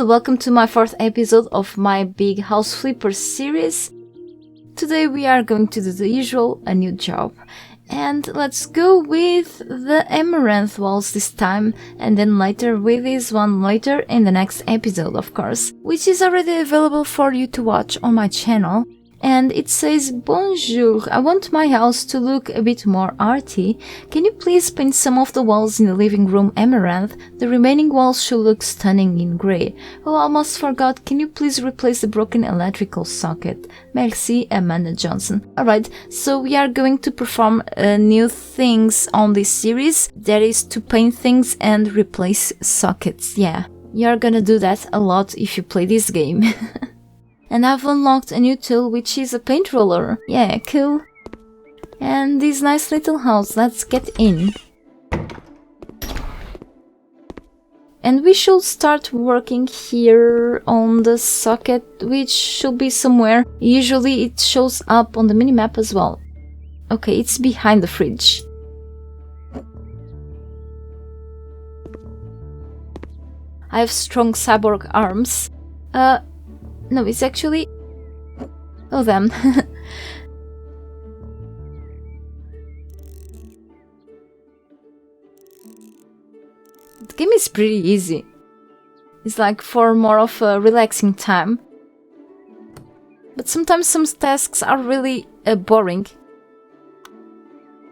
and welcome to my fourth episode of my Big House Flipper series. Today we are going to do the usual, a new job. And let's go with the Amaranth walls this time, and then later with this one later in the next episode, of course, which is already available for you to watch on my channel. And it says, "Bonjour, I want my house to look a bit more arty. Can you please paint some of the walls in the living room Amaranth? The remaining walls should look stunning in grey. Oh, I almost forgot, can you please replace the broken electrical socket? Merci, Amanda Johnson." Alright, so we are going to perform new things on this series. That is to paint things and replace sockets. Yeah, you're gonna do that a lot if you play this game. And I've unlocked a new tool, which is a paint roller. Yeah, cool. And this nice little house, let's get in. And we should start working here on the socket, which should be somewhere. Usually it shows up on the minimap as well. Okay, it's behind the fridge. I have strong cyborg arms. No, it's actually... Oh, damn. The game is pretty easy. It's like for more of a relaxing time. But sometimes some tasks are really boring.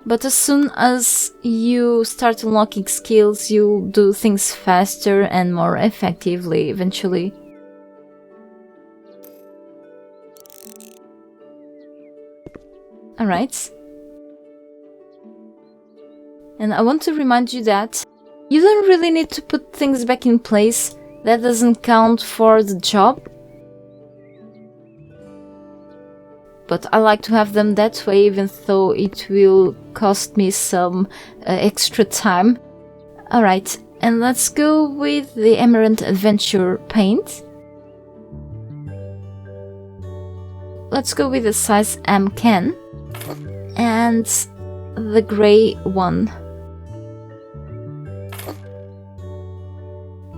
But as soon as you start unlocking skills, you do things faster and more effectively eventually. Alright. And I want to remind you that you don't really need to put things back in place. That doesn't count for the job. But I like to have them that way, even though it will cost me some extra time. Alright, and let's go with the Amaranth Adventure paint. Let's go with the size M can. And the grey one.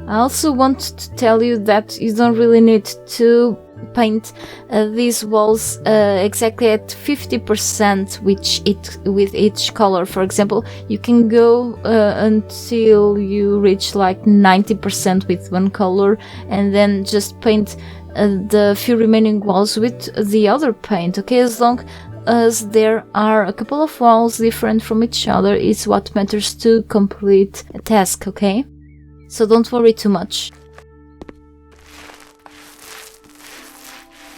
I also want to tell you that you don't really need to paint these walls exactly at 50% with each color. For example, you can go until you reach like 90% with one color and then just paint the few remaining walls with the other paint, okay? As long as there are a couple of walls different from each other is what matters to complete a task, okay? So don't worry too much.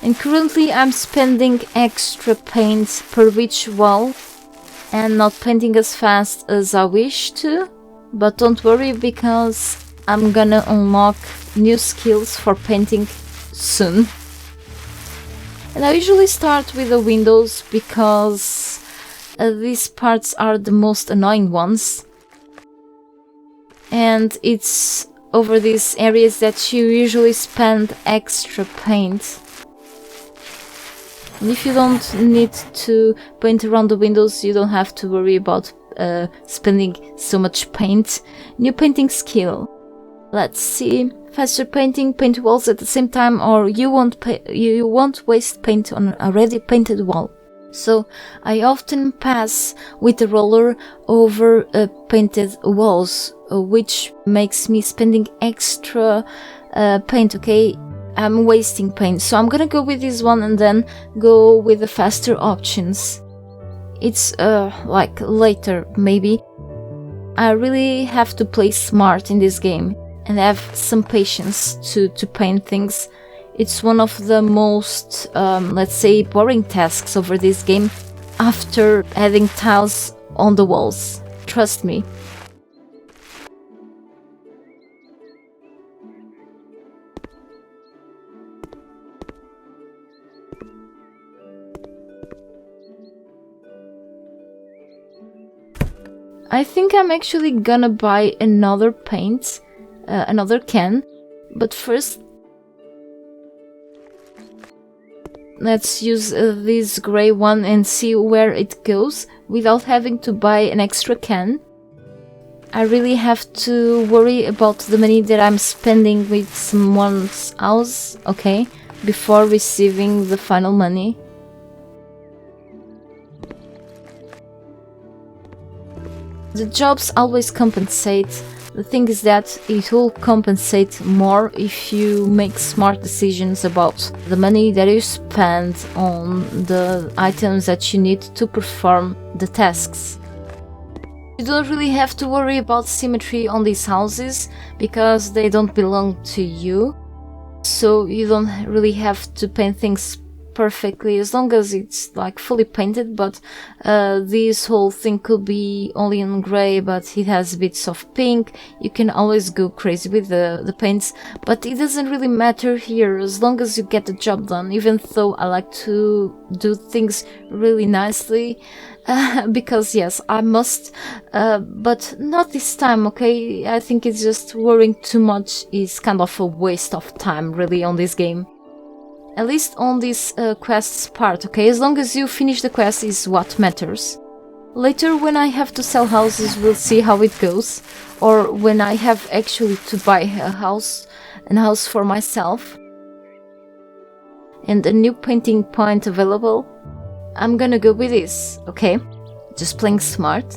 And currently I'm spending extra paint per each wall and not painting as fast as I wish to. But don't worry, because I'm gonna unlock new skills for painting soon. And I usually start with the windows because these parts are the most annoying ones. And it's over these areas that you usually spend extra paint. And if you don't need to paint around the windows, you don't have to worry about spending so much paint. New painting skill. Let's see. Faster painting, paint walls at the same time, or you won't waste paint on an already painted wall. So I often pass with the roller over painted walls, which makes me spending extra paint, okay? I'm wasting paint, so I'm gonna go with this one and then go with the faster options. It's like later, maybe. I really have to play smart in this game and have some patience to paint things. It's one of the most, let's say, boring tasks over this game after adding tiles on the walls. Trust me. I think I'm actually gonna buy another paint. Another can, but first let's use this grey one and see where it goes without having to buy an extra can. I really have to worry about the money that I'm spending with someone's house, okay, before receiving the final money. The jobs always compensate. The thing is that it will compensate more if you make smart decisions about the money that you spend on the items that you need to perform the tasks. You don't really have to worry about symmetry on these houses because they don't belong to you, so you don't really have to paint things perfectly as long as it's like fully painted. But this whole thing could be only in gray, but it has bits of pink. You can always go crazy with the paints, but it doesn't really matter here as long as you get the job done, even though I like to do things really nicely. Because yes, I must, but not this time, okay? I think it's just worrying too much is kind of a waste of time really on this game. At least on this quests part, okay? As long as you finish the quest is what matters. Later, when I have to sell houses, we'll see how it goes. Or when I have actually to buy a house for myself. And a new painting point available. I'm gonna go with this, okay? Just playing smart.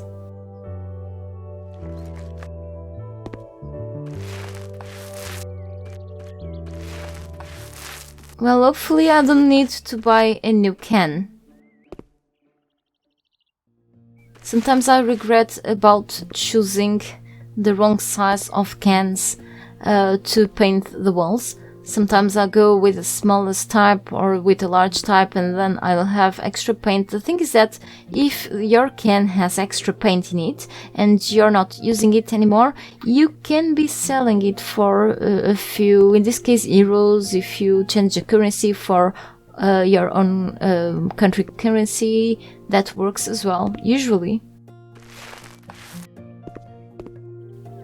Well, hopefully I don't need to buy a new can. Sometimes I regret about choosing the wrong size of cans to paint the walls. Sometimes I go with the smallest type or with a large type and then I'll have extra paint. The thing is that if your can has extra paint in it and you're not using it anymore, you can be selling it for a few, in this case euros, if you change the currency for your own country currency. That works as well, usually.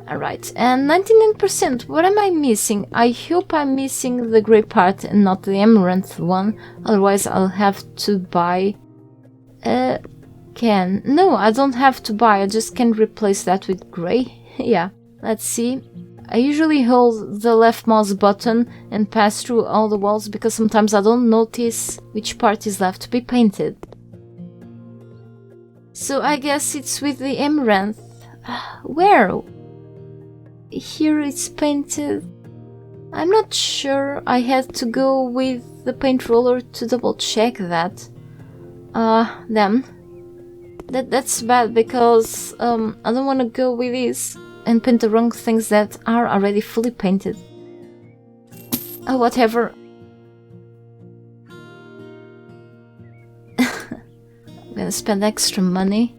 Alright, and 99%, what am I missing? I hope I'm missing the grey part and not the Amaranth one, otherwise I'll have to buy a can. No, I don't have to buy, I just can replace that with grey. Yeah, let's see. I usually hold the left mouse button and pass through all the walls because sometimes I don't notice which part is left to be painted. So I guess it's with the Amaranth. Where? Here it's painted. I'm not sure. I had to go with the paint roller to double check that. Damn. That's bad because I don't want to go with this and paint the wrong things that are already fully painted. Oh, whatever. I'm gonna spend extra money.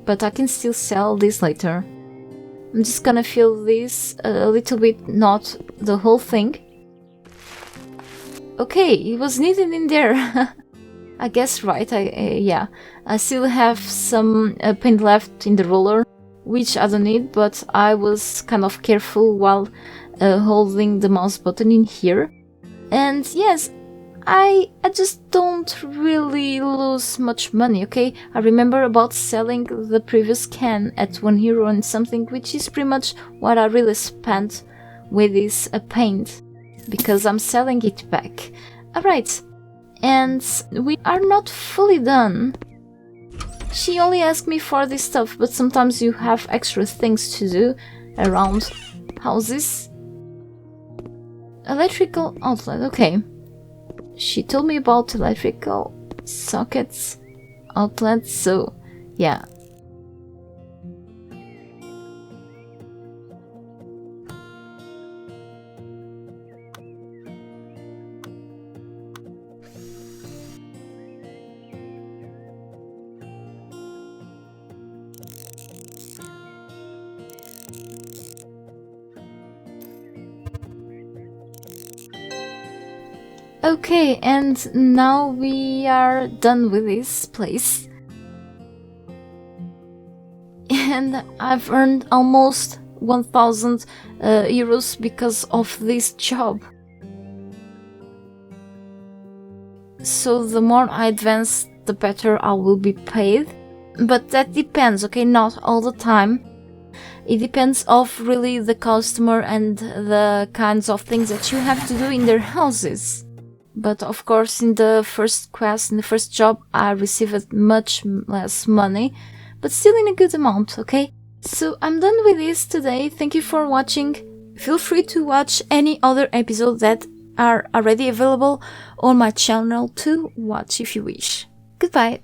But I can still sell this later. I'm just gonna fill this a little bit, not the whole thing. Okay, it was needed in there. I guess right, yeah. I still have some paint left in the roller, which I don't need, but I was kind of careful while holding the mouse button in here. And yes, I just don't really lose much money, okay? I remember about selling the previous can at €1 and something, which is pretty much what I really spent with this paint, because I'm selling it back. Alright, and we are not fully done. She only asked me for this stuff, but sometimes you have extra things to do around houses. Electrical outlet, okay. She told me about electrical sockets, outlets, so yeah. Okay, and now we are done with this place. And I've earned almost 1,000 euros because of this job. So the more I advance, the better I will be paid. But that depends, okay? Not all the time. It depends of really the customer and the kinds of things that you have to do in their houses. But of course, in the first quest, in the first job, I received much less money, but still in a good amount, okay? So I'm done with this today. Thank you for watching. Feel free to watch any other episodes that are already available on my channel to watch if you wish. Goodbye.